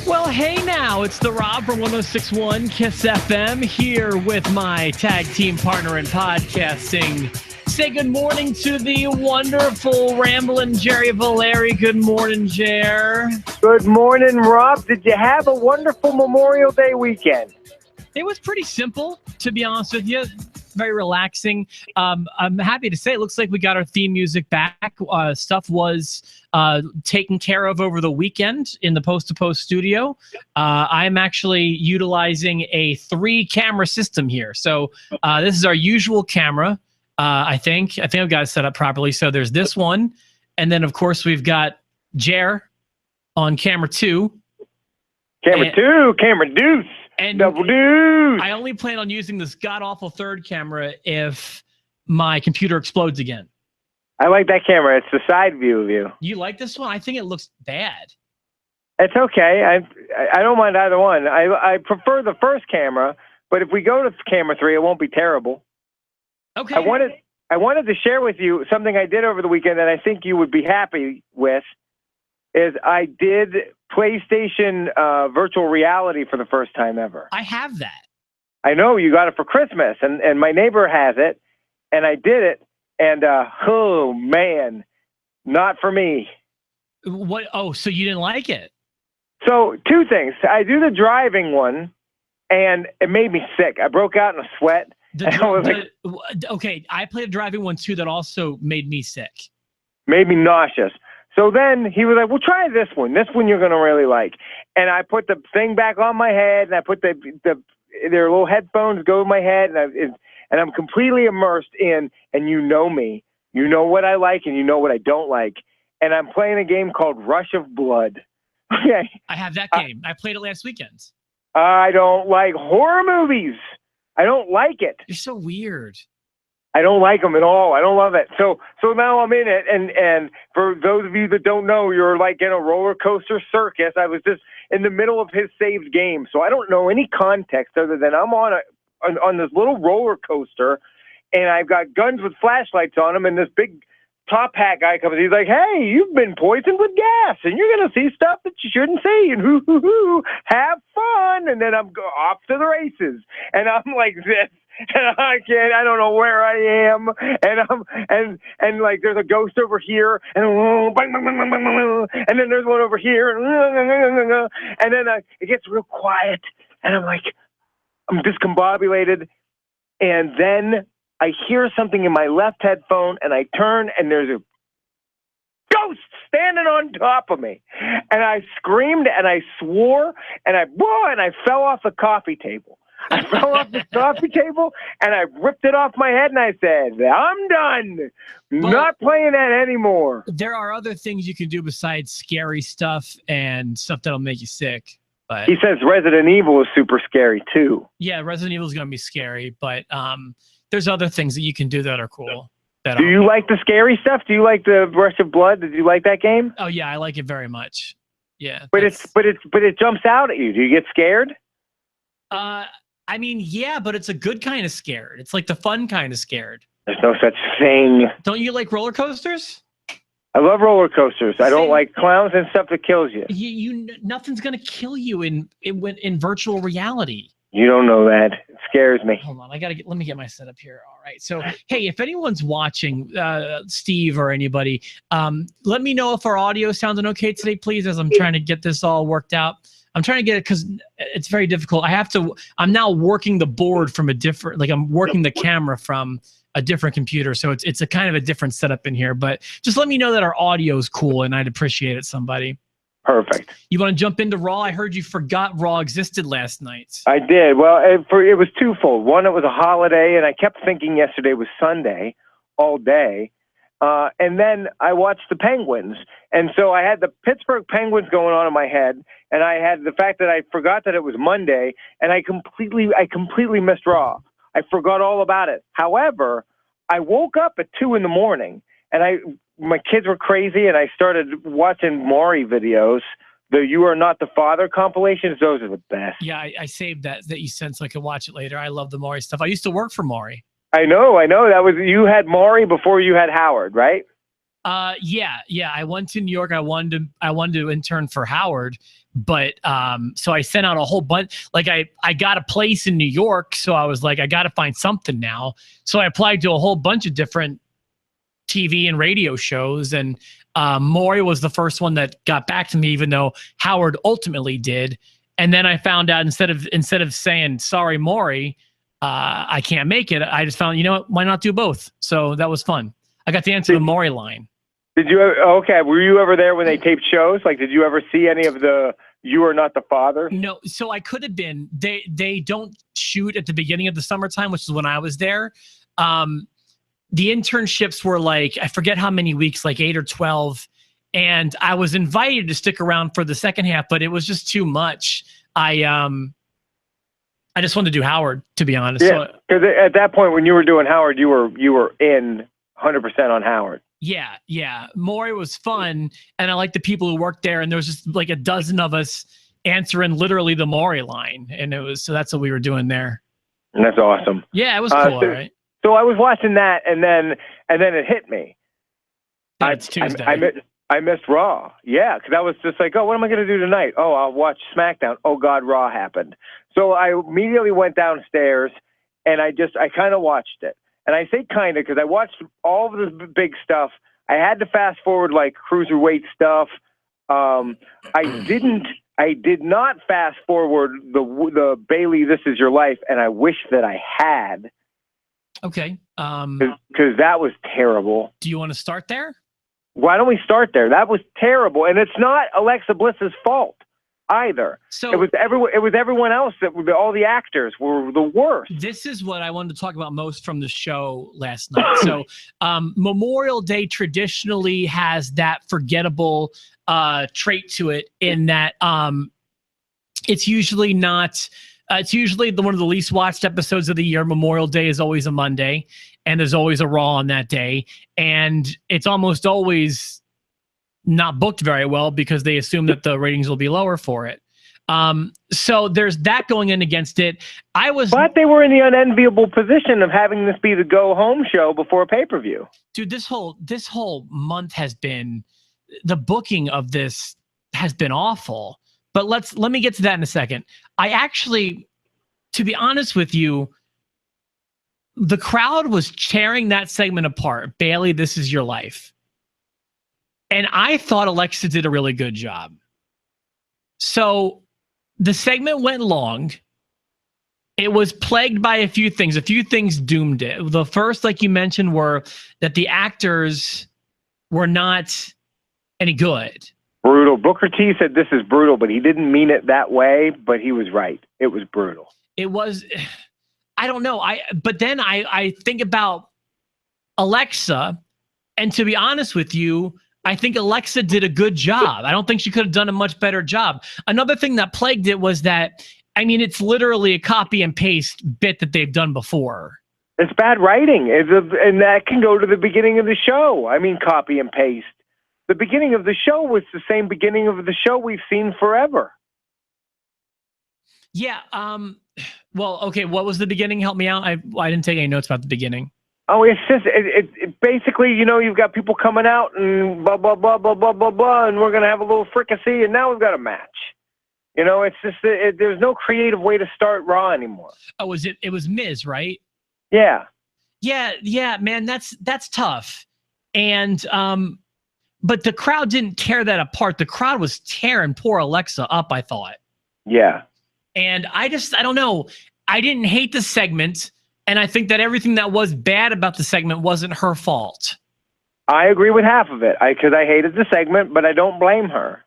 Well, hey now, it's the Rob from 106.1 Kiss FM here with my tag team partner in podcasting. Say good morning to the wonderful Ramblin' Jerry Valeri. Good morning, Jer. Good morning, Rob. Did you have a wonderful Memorial Day weekend? It was pretty simple, to be honest with you. Very relaxing. I'm happy to say it looks like we got our theme music back. Stuff was taken care of over the weekend in the Post to Post studio. I'm actually utilizing a 3-camera system here. So this is our usual camera. I think I've got it set up properly. So there's this one. And then, of course, we've got Jer on camera 2. Camera deuce. And double deuce. I only plan on using this god-awful 3rd camera if my computer explodes again. I like that camera. It's the side view of you. You like this one? I think it looks bad. It's okay. I don't mind either one. I prefer the first camera, but if we go to camera 3, it won't be terrible. Okay. I wanted to share with you something I did over the weekend that I think you would be happy with. Is I did PlayStation virtual reality for the first time ever. I have that. I know you got it for Christmas, and my neighbor has it, and I did it, and oh man, not for me. What? Oh, so you didn't like it? So 2 things. I do the driving one, and it made me sick. I broke out in a sweat. Okay, I played a driving one too that also made me sick. Made me nauseous. So then he was like, well, try this one. This one you're going to really like. And I put the thing back on my head, and I put their little headphones go in my head, and I'm completely immersed in, and you know me. You know what I like, and you know what I don't like. And I'm playing a game called Rush of Blood. Okay. I have that game. I played it last weekend. I don't like horror movies. I don't like it. You're so weird. I don't like them at all. I don't love it. So now I'm in it. And for those of you that don't know, you're like in a roller coaster circus. I was just in the middle of his saved game. So I don't know any context other than I'm on this little roller coaster, and I've got guns with flashlights on them, and this big top hat guy comes. He's like, hey, you've been poisoned with gas, and you're going to see stuff that you shouldn't see, and have fun. And then I'm off to the races. And I'm like this. And I don't know where I am, and like there's a ghost over here, and bang, bang, bang, bang, bang, and then there's one over here, and then it gets real quiet, and I'm discombobulated, and then I hear something in my left headphone, and I turn, and there's a ghost standing on top of me, and I screamed, and I swore, and I fell off the coffee table. I fell off the coffee table, and I ripped it off my head, and I said, I'm done. Not playing that anymore. There are other things you can do besides scary stuff and stuff that'll make you sick. But he says Resident Evil is super scary, too. Yeah, Resident Evil is going to be scary, but there's other things that you can do that are cool. Do you like the scary stuff? Do you like the Rush of Blood? Did you like that game? Oh, yeah, I like it very much. Yeah. But it jumps out at you. Do you get scared? I mean, yeah, but it's a good kind of scared. It's like the fun kind of scared. There's no such thing. Don't you like roller coasters? I love roller coasters. I don't like clowns and stuff that kills you. Nothing's gonna kill you in virtual reality. You don't know that. It scares me. Hold on, let me get my setup here. All right. So, hey, if anyone's watching, Steve or anybody, let me know if our audio sounding okay today, please, as I'm trying to get this all worked out. I'm trying to get it because it's very difficult. I'm now working the board from I'm working the camera from a different computer. So it's a kind of a different setup in here, but just let me know that our audio is cool, and I'd appreciate it, somebody. Perfect. You want to jump into Raw? I heard you forgot Raw existed last night. I did. Well, it was twofold. One, it was a holiday, and I kept thinking yesterday was Sunday all day. And then I watched the Penguins. And so I had the Pittsburgh Penguins going on in my head, and I had the fact that I forgot that it was Monday, and I completely missed Raw. I forgot all about it. However, I woke up at 2 a.m, and my kids were crazy, and I started watching Maury videos. The You Are Not the Father compilations, those are the best. Yeah, I saved that you sent so I could watch it later. I love the Maury stuff. I used to work for Maury. I know. You had Maury before you had Howard, right? Yeah. I went to New York. I wanted to intern for Howard, but so I sent out a whole bunch. Like I got a place in New York, so I was like, I got to find something now. So I applied to a whole bunch of different TV and radio shows, and Maury was the first one that got back to me, even though Howard ultimately did. And then I found out instead of saying sorry, Maury, I can't make it, I just found, you know what, why not do both? So that was fun. I got to answer the Maury line. Did you? Okay, were you ever there when they taped shows? Like, did you ever see any of the "You Are Not the Father"? No, so I could have been. They don't shoot at the beginning of the summertime, which is when I was there. The internships were like, I forget how many weeks, like 8 or 12. And I was invited to stick around for the second half, but it was just too much. I just wanted to do Howard, to be honest. Yeah, because at that point when you were doing Howard, you were in 100% on Howard. Yeah. Maury was fun, and I liked the people who worked there, and there was just like a dozen of us answering literally the Maury line, and so that's what we were doing there. And that's awesome. Yeah, it was cool, right? So I was watching that, and then it hit me. It's Tuesday. I missed Raw. Yeah, because I was just like, oh, what am I going to do tonight? Oh, I'll watch SmackDown. Oh, God, Raw happened. So I immediately went downstairs, and I kind of watched it. And I say kind of because I watched all of the big stuff. I had to fast forward like cruiserweight stuff. I did not fast forward the Bayley "This Is Your Life," and I wish that I had. Okay. Because that was terrible. Do you want to start there? Why don't we start there? That was terrible, and it's not Alexa Bliss's fault either. So it was everyone else all the actors were the worst. This is what I wanted to talk about most from the show last night. So Memorial Day traditionally has that forgettable trait to it, in that it's usually not. It's usually one of the least watched episodes of the year. Memorial Day is always a Monday, and there's always a Raw on that day. And it's almost always not booked very well because they assume that the ratings will be lower for it. So there's that going in against it. But they were in the unenviable position of having this be the go-home show before a pay-per-view. Dude, this whole month has been, the booking of this has been awful. But let me get to that in a second. I actually, to be honest with you, the crowd was tearing that segment apart. Bayley, "This Is Your Life." And I thought Alexa did a really good job. So the segment went long. It was plagued by a few things. A few things doomed it. The first, like you mentioned, were that the actors were not any good. Brutal. Booker T said this is brutal, but he didn't mean it that way, but he was right. It was brutal. It was, I don't know. But then I think about Alexa, and to be honest with you, I think Alexa did a good job. I don't think she could have done a much better job. Another thing that plagued it was that, I mean, it's literally a copy and paste bit that they've done before. It's bad writing, and that can go to the beginning of the show. I mean, copy and paste. The beginning of the show was the same beginning of the show we've seen forever. Yeah. Well, okay. What was the beginning? Help me out. I didn't take any notes about the beginning. Oh, it's just it basically, you know, you've got people coming out and blah blah blah blah blah blah blah, and we're gonna have a little fricassee, and now we've got a match. You know, it's just there's no creative way to start Raw anymore. Oh, it was Miz, right? Yeah. Yeah, man. That's tough. And but the crowd didn't tear that apart. The crowd was tearing poor Alexa up, I thought. Yeah. And I don't know. I didn't hate the segment, and I think that everything that was bad about the segment wasn't her fault. I agree with half of it, because I hated the segment, but I don't blame her.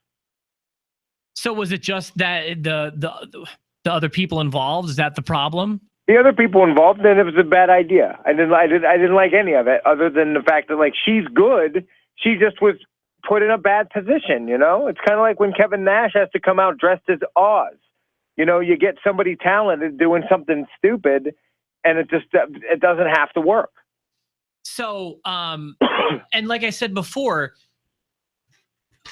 So was it just that the other people involved? Is that the problem? The other people involved, then it was a bad idea. I didn't like any of it, other than the fact that, like, she's good. She just was put in a bad position, you know? It's kind of like when Kevin Nash has to come out dressed as Oz. You know, you get somebody talented doing something stupid, and it doesn't have to work. So, and like I said before,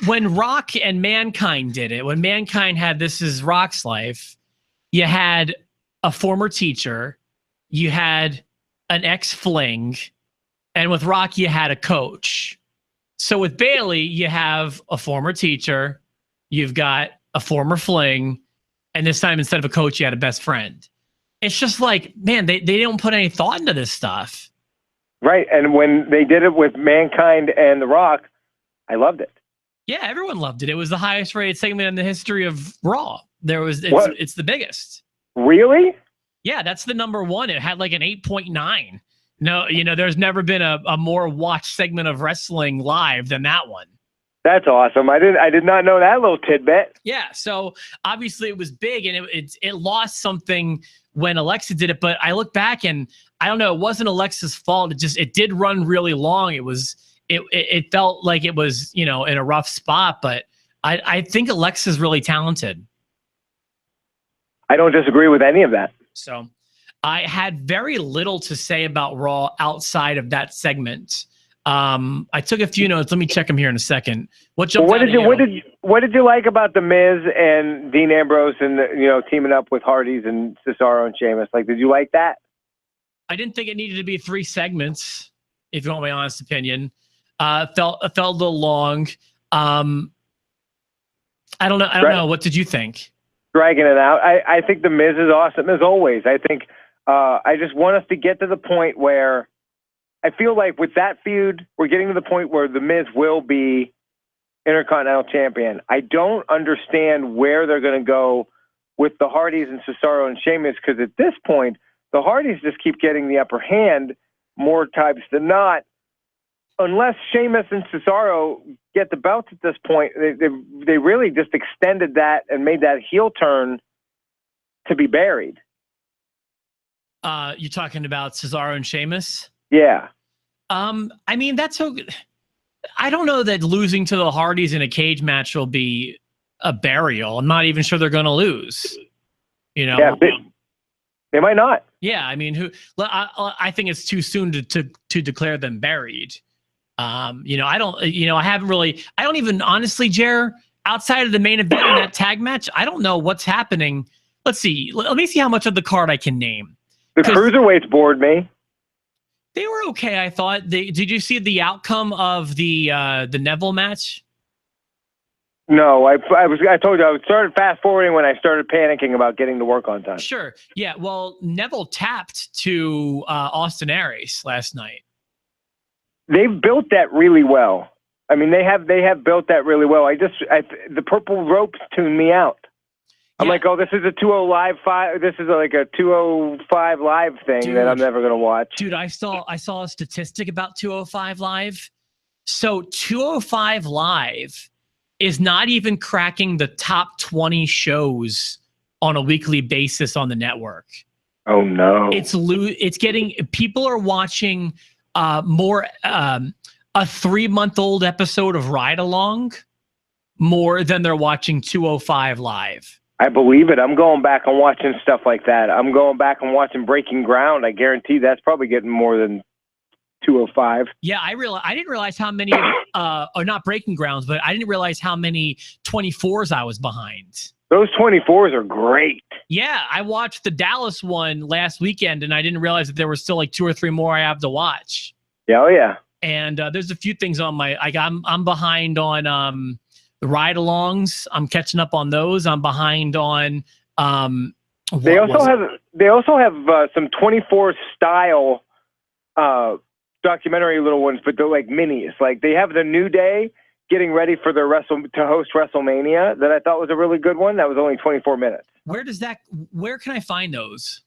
when Rock and Mankind did it, when Mankind had This Is Rock's Life, you had a former teacher, you had an ex-fling, and with Rock, you had a coach. So with Bayley, you have a former teacher, you've got a former fling, and this time instead of a coach, you had a best friend. It's just like, man, they don't put any thought into this stuff. Right. And when they did it with Mankind and The Rock, I loved it. Yeah, everyone loved it. It was the highest rated segment in the history of Raw. It's the biggest. Really? Yeah, that's the number one. It had like an 8.9. No, there's never been a more watched segment of wrestling live than that one. That's awesome. I did not know that little tidbit. Yeah, so obviously it was big, and it lost something when Alexa did it. But I look back and I don't know, it wasn't Alexa's fault. It did run really long. It felt like it was in a rough spot. But I think Alexa's really talented. I don't disagree with any of that. So I had very little to say about Raw outside of that segment. I took a few notes. Let me check them here in a second. What did you like about The Miz and Dean Ambrose and teaming up with Hardys and Cesaro and Sheamus? Like, did you like that? I didn't think it needed to be 3 segments, if you want my honest opinion. Felt a little long. I don't know. What did you think? Dragging it out. I think The Miz is awesome as always. I think I just want us to get to the point where I feel like with that feud, we're getting to the point where The Miz will be Intercontinental Champion. I don't understand where they're going to go with the Hardys and Cesaro and Sheamus, because at this point, the Hardys just keep getting the upper hand more times than not. Unless Sheamus and Cesaro get the belts at this point, they really just extended that and made that heel turn to be buried. You're talking about Cesaro and Sheamus? Yeah. I mean, that's so. I don't know that losing to the Hardys in a cage match will be a burial. I'm not even sure they're going to lose. Yeah, they might not. Yeah, I mean, I think it's too soon to declare them buried. I don't even honestly, Jer, outside of the main event in that tag match, I don't know what's happening. Let's see. Let me see how much of the card I can name. The cruiserweights bored me. They were okay, I thought. Did you see the outcome of the Neville match? No, I told you I started fast forwarding when I started panicking about getting to work on time. Sure. Yeah. Well, Neville tapped to Austin Aries last night. They've built that really well. I mean, they have built that really well. The purple ropes tuned me out. I'm like, oh, this is a 205 live. This is like a 205 live thing that I'm never gonna watch. Dude, I saw a statistic about 205 live. So 205 live is not even cracking the top 20 shows on a weekly basis on the network. Oh no! It's getting, people are watching more a 3-month-old episode of Ride Along more than they're watching 205 live. I believe it. I'm going back and watching stuff like that. I'm going back and watching Breaking Ground. I guarantee that's probably getting more than 205. Yeah, I didn't realize how many, or not Breaking Grounds, but I didn't realize how many 24s I was behind. Those 24s are great. Yeah, I watched the Dallas one last weekend, and I didn't realize that there were still like 2 or 3 more I have to watch. Yeah, oh yeah. And there's a few things on I'm behind on the ride-alongs. I'm catching up on those. I'm behind on. They also have some 24 style documentary little ones, but they're like minis. Like they have the New Day getting ready for their to host WrestleMania that I thought was a really good one. That was only 24 minutes. Where can I find those?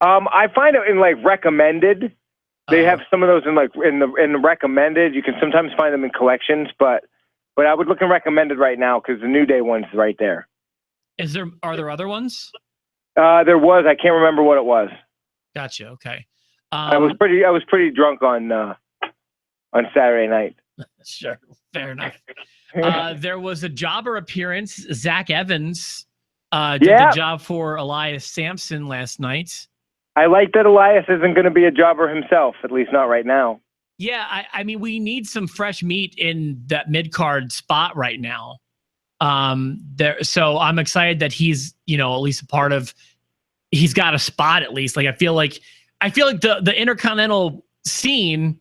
I find it in like recommended. They have some of those in the recommended. You can sometimes find them in collections, but I would look in recommended right now because the New Day one's right there. Are there other ones? There was. I can't remember what it was. Gotcha. Okay. I was pretty drunk on Saturday night. Sure. Fair enough. There was a jobber appearance. Zach Evans did the job for Elias Sampson last night. I like that Elias isn't going to be a jobber himself, at least not right now. Yeah, I mean, we need some fresh meat in that mid-card spot right now. So I'm excited that he's, at least a part of. He's got a spot at least. Like I feel like the Intercontinental scene.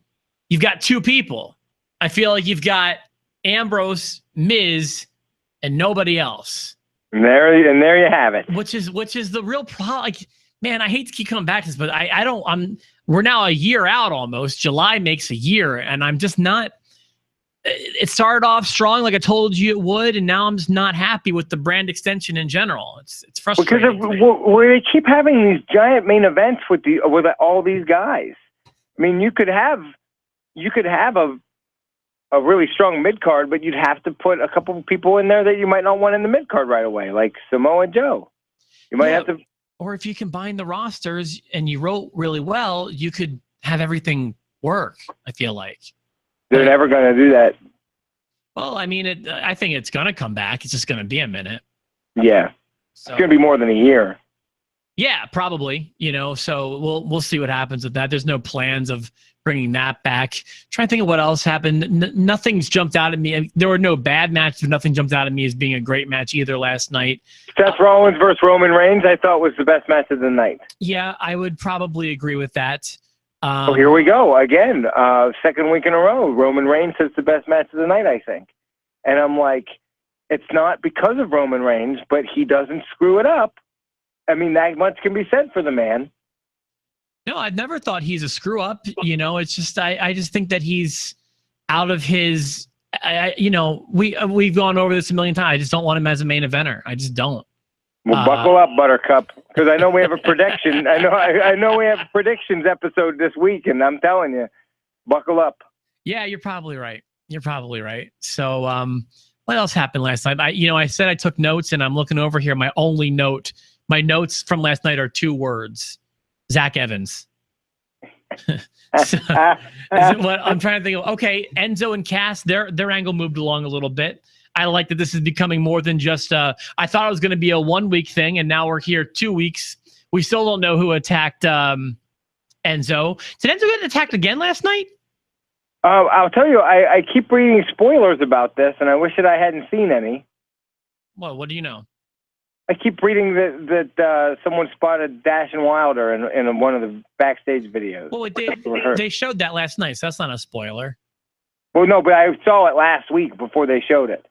You've got 2 people. I feel like you've got Ambrose, Miz, and nobody else. And there you have it. Which is the real problem. Like, man, I hate to keep coming back to this, but we're now a year out almost. July makes a year, and I'm just not. It started off strong, like I told you it would, and now I'm just not happy with the brand extension in general. It's frustrating. Because they keep having these giant main events with all these guys. I mean, you could have a really strong mid card, but you'd have to put a couple of people in there that you might not want in the mid card right away, like Samoa Joe. You might have to. Or if you combine the rosters and you wrote really well, you could have everything work. I feel like. They're never going to do that. Well, I mean, I think it's going to come back. It's just going to be a minute. Yeah. So, it's going to be more than a year. Yeah, probably. So we'll see what happens with that. There's no plans of bringing that back. Trying to think of what else happened. Nothing's jumped out at me. There were no bad matches. Nothing jumped out at me as being a great match either last night. Seth Rollins versus Roman Reigns, I thought was the best match of the night. Yeah, I would probably agree with that. So here we go again. Second week in a row, Roman Reigns is the best match of the night, I think. And I'm like, it's not because of Roman Reigns, but he doesn't screw it up. I mean, that much can be said for the man. No, I've never thought he's a screw up. It's just I just think that he's out of his. We've gone over this a million times. I just don't want him as a main eventer. I just don't. Well, buckle up, Buttercup, because I know we have a prediction. I know we have a predictions episode this week, and I'm telling you, buckle up. Yeah, you're probably right. So, what else happened last night? I said I took notes, and I'm looking over here. My notes from last night are 2 words: Zach Evans. What I'm trying to think of. Okay, Enzo and Cass, their angle moved along a little bit. I like that this is becoming more than just I thought it was going to be a 1-week thing, and now we're here 2 weeks. We still don't know who attacked Enzo. Did Enzo get attacked again last night? I'll tell you, I keep reading spoilers about this, and I wish that I hadn't seen any. Well, what do you know? I keep reading that someone spotted Dash and Wilder in one of the backstage videos. Well, they showed that last night, so that's not a spoiler. Well, no, but I saw it last week before they showed it.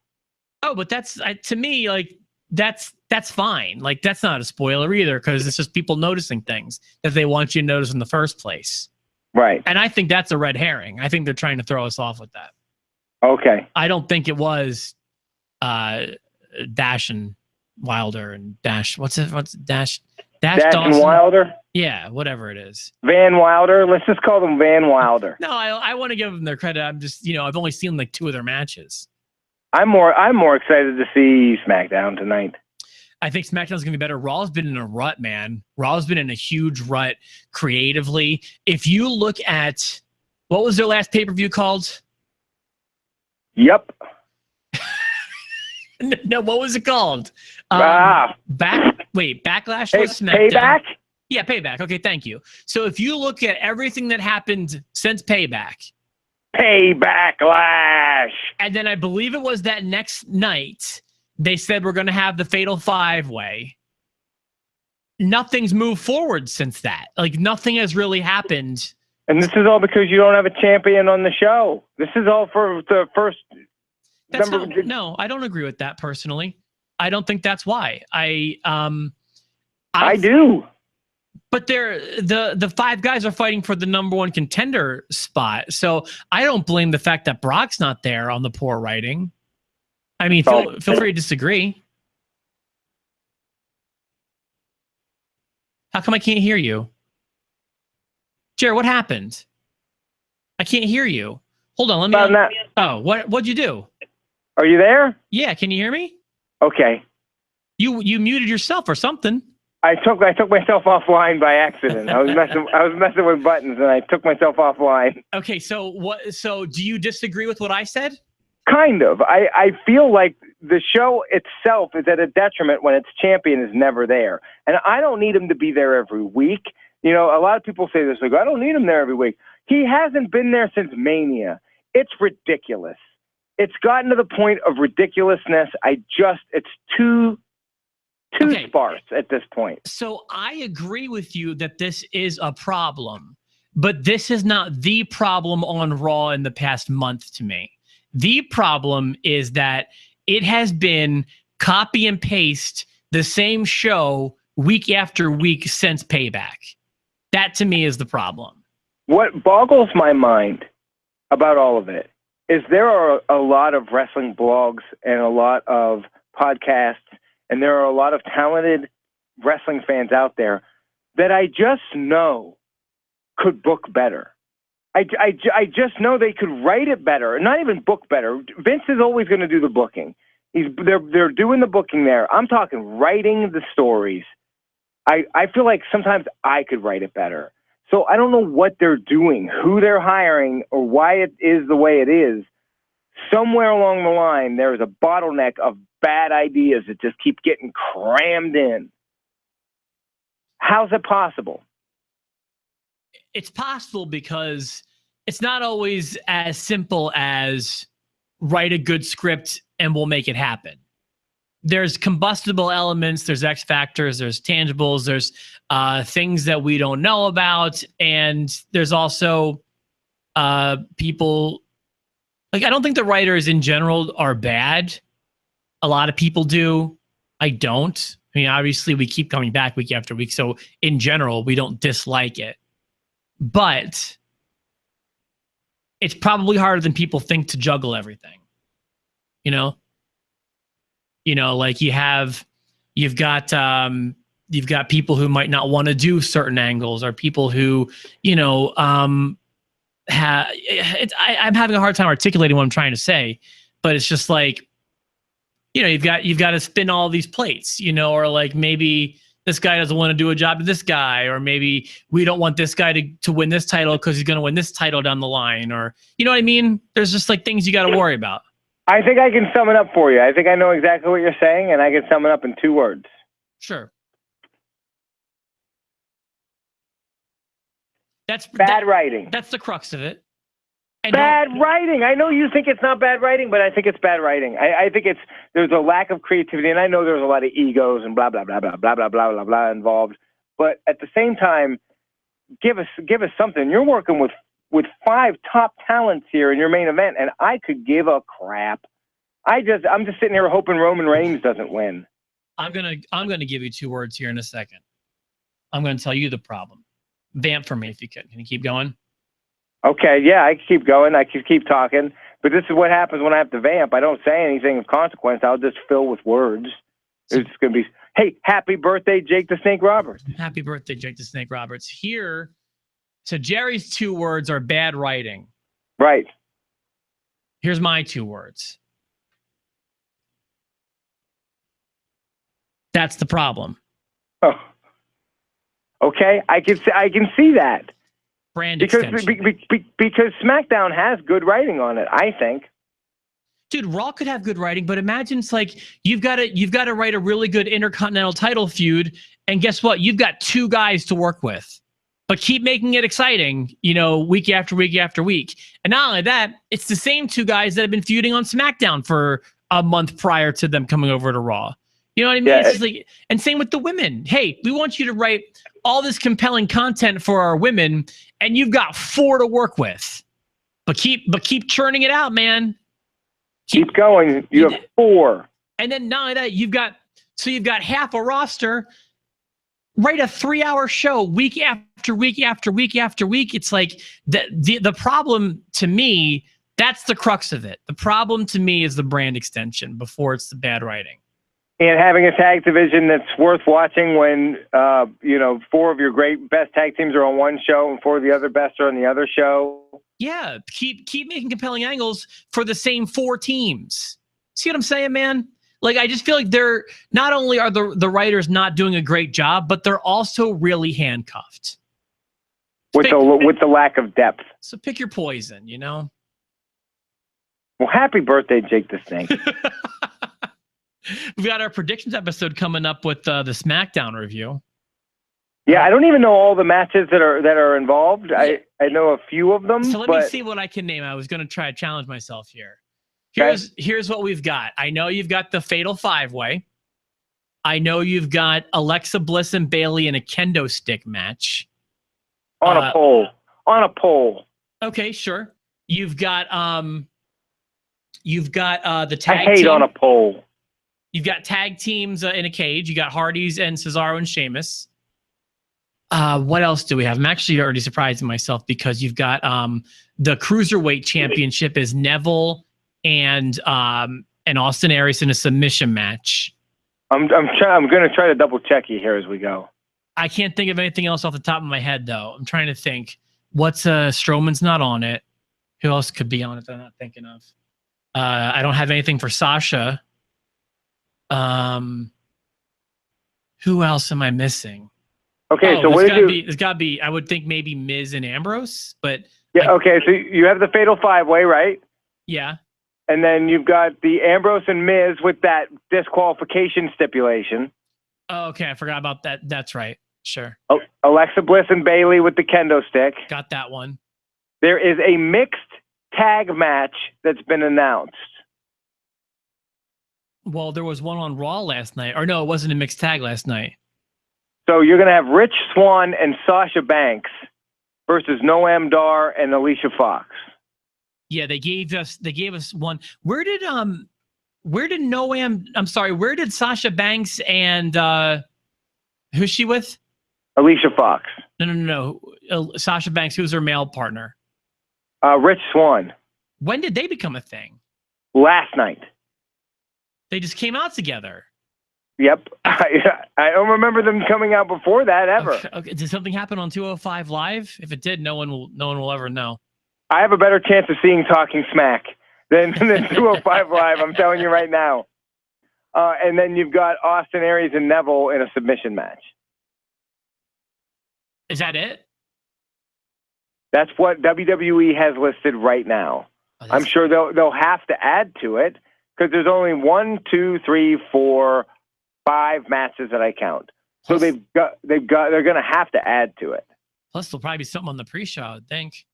Oh, but that's to me, like, that's fine. Like, that's not a spoiler either, because it's just people noticing things that they want you to notice in the first place. Right. And I think that's a red herring. I think they're trying to throw us off with that. Okay. I don't think it was Dash and Wilder and Dash. What's Dash and Wilder? Yeah, whatever it is. Van Wilder. Let's just call them Van Wilder. No, I want to give them their credit. I'm just, I've only seen like 2 of their matches. I'm more excited to see SmackDown tonight. I think SmackDown's going to be better. Raw's been in a rut, man. Raw's been in a huge rut creatively. If you look at, what was their last pay-per-view called? Yep. No, what was it called? Backlash was SmackDown. Payback? Yeah, Payback. Okay, thank you. So if you look at everything that happened since Payback. Payback-lash. And then I believe it was that next night, they said we're going to have the Fatal 5-Way. Nothing's moved forward since that. Like, nothing has really happened. And this is all because you don't have a champion on the show. This is all for the first... No, I don't agree with that personally. I don't think that's why. I do. But the 5 guys are fighting for the number 1 contender spot. So I don't blame the fact that Brock's not there on the poor writing. I mean, feel free to disagree. How come I can't hear you? Jared, what happened? I can't hear you. Hold on, let me... Oh, what'd you do? Are you there? Yeah, can you hear me? Okay. You muted yourself or something. I took myself offline by accident. I was messing with buttons and I took myself offline. Okay, so do you disagree with what I said? Kind of. I feel like the show itself is at a detriment when its champion is never there. And I don't need him to be there every week. A lot of people say this, like, I don't need him there every week. He hasn't been there since Mania. It's ridiculous. It's gotten to the point of ridiculousness. It's too sparse at this point. So I agree with you that this is a problem. But this is not the problem on Raw in the past month to me. The problem is that it has been copy and paste the same show week after week since Payback. That to me is the problem. What boggles my mind about all of it is there are a lot of wrestling blogs and a lot of podcasts, and there are a lot of talented wrestling fans out there that I just know could book better. I just know they could write it better, not even book better. Vince is always going to do the booking. They're doing the booking there. I'm talking writing the stories. I feel like sometimes I could write it better. So I don't know what they're doing, who they're hiring, or why it is the way it is. Somewhere along the line, there is a bottleneck of bad ideas that just keep getting crammed in. How's it possible? It's possible because it's not always as simple as write a good script and we'll make it happen. There's combustible elements, there's X factors, there's tangibles, there's things that we don't know about, and there's also people. Like, I don't think the writers in general are bad. A lot of people do. I don't. I mean, obviously, we keep coming back week after week, so in general, we don't dislike it. But it's probably harder than people think to juggle everything. You know, like you've got people who might not want to do certain angles, or people who, I'm having a hard time articulating what I'm trying to say, but it's just like, you've got to spin all these plates, or like maybe this guy doesn't want to do a job to this guy, or maybe we don't want this guy to win this title because he's going to win this title down the line, or, you know what I mean? There's just like things you got to worry about. I think I can sum it up for you. I think I know exactly what you're saying, and I can sum it up in 2 words. Sure. That's bad writing. That's the crux of it. Bad writing. I know you think it's not bad writing, but I think it's bad writing. I think there's a lack of creativity, and I know there's a lot of egos and blah blah blah blah blah blah blah blah blah involved. But at the same time, give us something. You're working with 5 top talents here in your main event, and I could give a crap. I'm just sitting here hoping Roman Reigns doesn't win. I'm gonna give you 2 words here in a second. I'm gonna tell you the problem. Vamp for me if you could. Can you keep going? Okay, yeah, I can keep going. I can keep talking. But this is what happens when I have to vamp. I don't say anything of consequence. I'll just fill with words. It's going to be, hey, happy birthday, Jake the Snake Roberts. Happy birthday, Jake the Snake Roberts. Here, so Jerry's 2 words are bad writing. Right. Here's my 2 words. That's the problem. Oh. Okay, I can see that. Brand because SmackDown has good writing on it, I think. Dude, Raw could have good writing, but imagine it's like you've got to write a really good Intercontinental title feud, and guess what? You've got 2 guys to work with. But keep making it exciting, week after week after week. And not only that, it's the same 2 guys that have been feuding on SmackDown for a month prior to them coming over to Raw. You know what I mean? Yeah. It's just like, and same with the women. Hey, we want you to write all this compelling content for our women, and you've got 4 to work with. But keep churning it out, man. Keep going. You have 4. And then not only that, you've got half a roster. Write a 3-hour show week after week after week after week. It's like the problem to me, that's the crux of it. The problem to me is the brand extension before it's the bad writing. And having a tag division that's worth watching when 4 of your best tag teams are on one show and 4 of the other best are on the other show. Yeah, keep making compelling angles for the same 4 teams. See what I'm saying, man? Like, I just feel like they're not only are the writers not doing a great job, but they're also really handcuffed. With the lack of depth. So pick your poison, Well, happy birthday, Jake the Snake. We've got our predictions episode coming up with the SmackDown review. Yeah, I don't even know all the matches that are involved. I know a few of them. So let me see what I can name. I was going to try to challenge myself here. Here's what we've got. I know you've got the Fatal 5-Way. I know you've got Alexa Bliss and Bayley in a kendo stick match. On a pole. on a pole. Okay, sure. You've got the tag I hate team. on a pole. You've got tag teams in a cage. You got Hardys and Cesaro and Sheamus. What else do we have? I'm actually already surprising myself because you've got the Cruiserweight Championship is Neville and Austin Aries in a submission match. I'm going to try to double check you here as we go. I can't think of anything else off the top of my head though. I'm trying to think. What's Strowman's not on it? Who else could be on it that I'm not thinking of? I don't have anything for Sasha. Who else am I missing? Okay, so there's got to be. I would think maybe Miz and Ambrose, but yeah. Okay, so you have the Fatal 5-Way, right? Yeah. And then you've got the Ambrose and Miz with that disqualification stipulation. Oh, okay, I forgot about that. That's right. Sure. Oh, Alexa Bliss and Bayley with the kendo stick. Got that one. There is a mixed tag match that's been announced. Well, there was one on Raw last night. Or no, it wasn't a mixed tag last night. So you're going to have Rich Swann and Sasha Banks versus Noam Dar and Alicia Fox. Yeah, they gave us one. Where did Sasha Banks and who's she with? Alicia Fox. No. Sasha Banks, who's her male partner? Rich Swann. When did they become a thing? Last night. They just came out together. Yep. I don't remember them coming out before that ever. Okay. Did something happen on 205 Live? If it did, no one will ever know. I have a better chance of seeing Talking Smack than 205 Live. I'm telling you right now. And then you've got Austin Aries and Neville in a submission match. Is that it? That's what WWE has listed right now. Oh, I'm sure they'll have to add to it because there's only 1, 2, 3, 4, 5 matches that I count. So they're going to have to add to it. Plus, there'll probably be something on the pre-show. I would think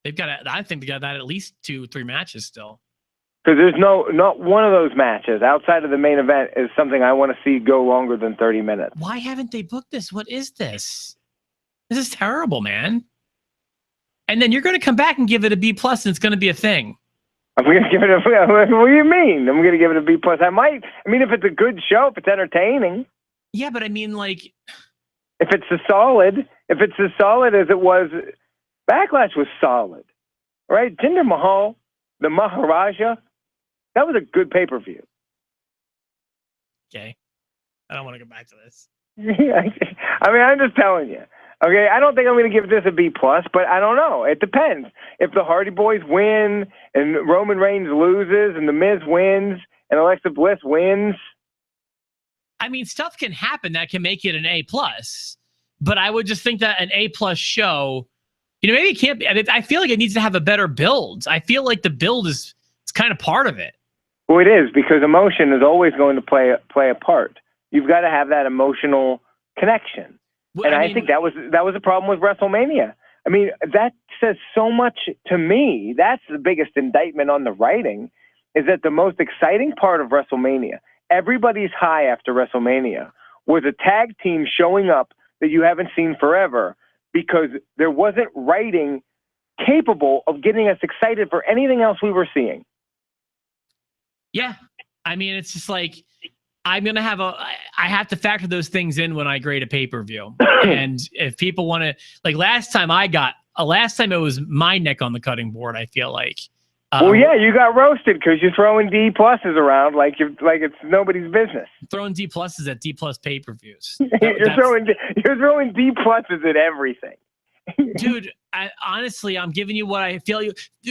I think they got that at least 2-3 matches still. Because there's not one of those matches outside of the main event is something I want to see go longer than 30 minutes. Why haven't they booked this? What is this? This is terrible, man. And then you're going to come back and give it a B+, and it's going to be a thing. I'm going to give it what do you mean? I'm going to give it a B+. If it's a good show, if it's entertaining. Yeah, but I mean, like, if it's as solid as it was, Backlash was solid, right? Jinder Mahal, the Maharaja, that was a good pay-per-view. Okay. I don't want to go back to this. I'm just telling you. Okay, I don't think I'm going to give this a B+, but I don't know. It depends. If the Hardy Boys win and Roman Reigns loses and The Miz wins and Alexa Bliss wins. I mean, stuff can happen that can make it an A+, but I would just think that an A+ show, maybe it can't be. I feel like it needs to have a better build. I feel like the build it's kind of part of it. Well, it is, because emotion is always going to play a part. You've got to have that emotional connection. And I think that was a problem with WrestleMania. I mean, that says so much to me. That's the biggest indictment on the writing, is that the most exciting part of WrestleMania, everybody's high after WrestleMania, was a tag team showing up that you haven't seen forever, because there wasn't writing capable of getting us excited for anything else we were seeing. Yeah. I mean, it's just like, I have to factor those things in when I grade a pay-per-view. And if people want to, like last time it was my neck on the cutting board, I feel like. Yeah, you got roasted because you're throwing D+ around like it's nobody's business. Throwing D+ at D+ pay-per-views. You're throwing D+ at everything. Dude, honestly, I'm giving you what I feel.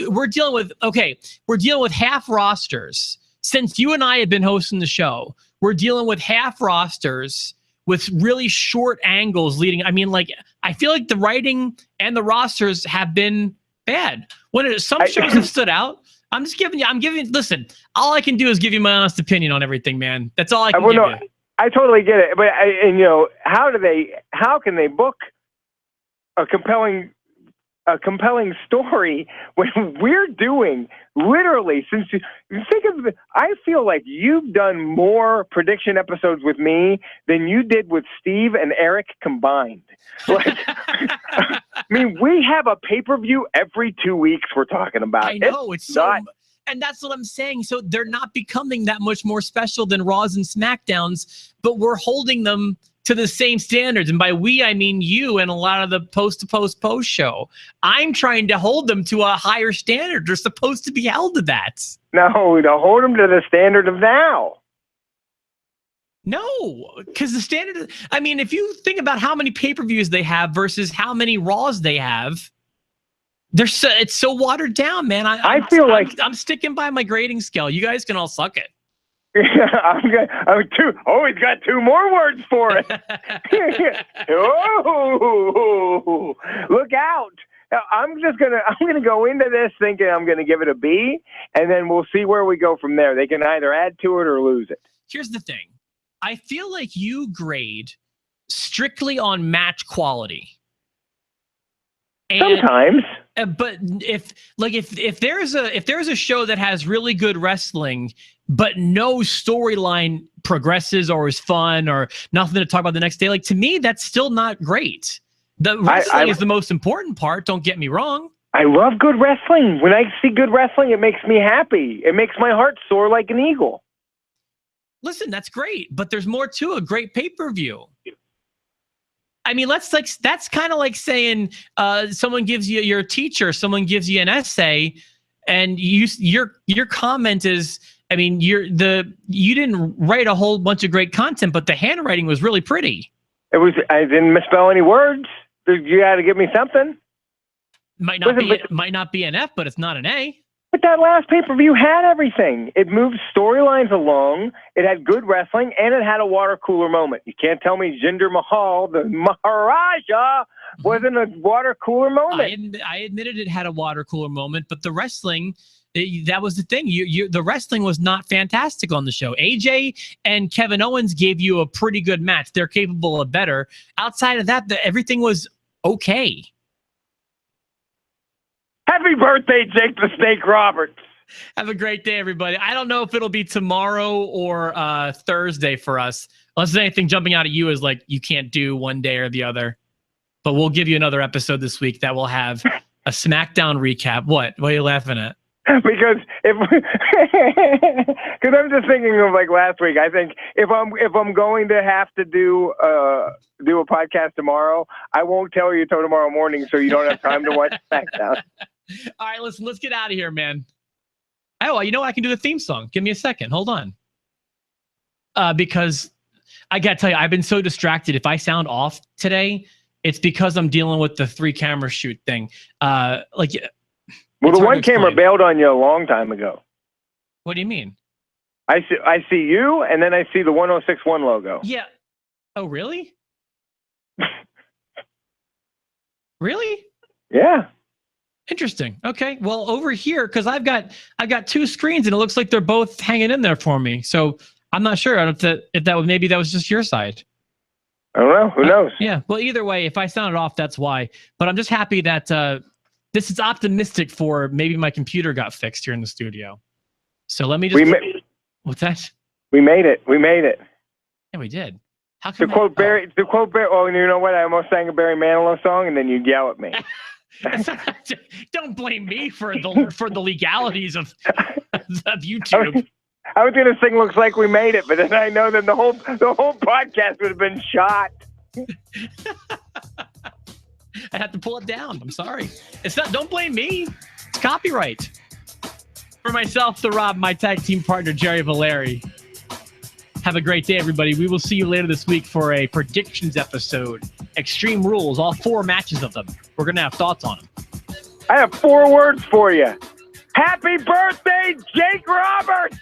We're dealing with half rosters. Since you and I have been hosting the show, we're dealing with half rosters with really short angles leading. I mean, like, I feel like the writing and the rosters have been bad. Some shows have stood out. Listen, all I can do is give you my honest opinion on everything, man. That's all I can give you. I totally get it. But, how can they book a compelling story when we're doing literally, since you think of it, I feel like you've done more prediction episodes with me than you did with Steve and Eric combined. Like, mean, we have a pay-per-view every 2 weeks we're talking about. I know. It's so... And that's what I'm saying. So they're not becoming that much more special than Raws and SmackDowns, but we're holding them to the same standards. And by we, I mean you and a lot of the post show. I'm trying to hold them to a higher standard. They're supposed to be held to that. No, to hold them to the standard of now. No, because the standard, I mean, if you think about how many pay-per-views they have versus how many Raws they have, it's so watered down, man. I feel like I'm sticking by my grading scale. You guys can all suck it. He's got 2 more words for it. Oh, look out. I'm gonna go into this thinking I'm gonna give it a B, and then we'll see where we go from there. They can either add to it or lose it. Here's the thing. I feel like you grade strictly on match quality. Sometimes. But if there's a show that has really good wrestling, but no storyline progresses or is fun or nothing to talk about the next day, like, to me, that's still not great. The wrestling is the most important part. Don't get me wrong. I love good wrestling. When I see good wrestling, it makes me happy. It makes my heart soar like an eagle. Listen, that's great, but there's more to a great pay-per-view. I mean, that's kind of like saying someone gives you your teacher, someone gives you an essay, and your comment is, I mean, you didn't write a whole bunch of great content, but the handwriting was really pretty. I didn't misspell any words. You got to give me something. Might not be an F, but it's not an A. But that last pay-per-view had everything. It moved storylines along. It had good wrestling, and it had a water cooler moment. You can't tell me Jinder Mahal, the Maharaja, wasn't a water cooler moment. I admitted it had a water cooler moment, but the wrestling, that was the thing. The wrestling was not fantastic on the show. AJ and Kevin Owens gave you a pretty good match. They're capable of better. Outside of that, everything was okay. Happy birthday, Jake the Snake Roberts. Have a great day, everybody. I don't know if it'll be tomorrow or Thursday for us. Unless there's anything jumping out at you is like you can't do one day or the other. But we'll give you another episode this week that will have a SmackDown recap. What are you laughing at? Because I'm just thinking of like last week. I think if I'm going to have to do a podcast tomorrow, I won't tell you till tomorrow morning, so you don't have time to watch SmackDown. All right, let's get out of here, man. Oh, you know what? I can do the theme song. Give me a second. Hold on. Because I gotta tell you, I've been so distracted. If I sound off today, it's because I'm dealing with the 3-camera shoot thing. Well, the one camera bailed on you a long time ago. What do you mean? I see you, and then I see the 1061 logo. Yeah. Oh, really? Really? Yeah. Interesting. Okay. Well, over here, because I've got 2 screens, and it looks like they're both hanging in there for me. So I'm not sure if that was just your side. I don't know. Who knows? Yeah. Well, either way, if I sounded off, that's why. But I'm just happy that this is optimistic for maybe my computer got fixed here in the studio. So let me just. What's that? We made it. Yeah, we did. How come? To quote Barry. Oh, you know what? I almost sang a Barry Manilow song, and then you'd yell at me. Don't blame me for the legalities of YouTube. I was gonna sing "Looks Like We Made It," but then I know that the whole podcast would have been shot. I had to pull it down. I'm sorry. Don't blame me. It's copyright. For myself, the Rob, my tag team partner, Jerry Valeri. Have a great day, everybody. We will see you later this week for a predictions episode. Extreme Rules, all 4 matches of them. We're going to have thoughts on them. I have 4 words for you. Happy birthday, Jake Roberts!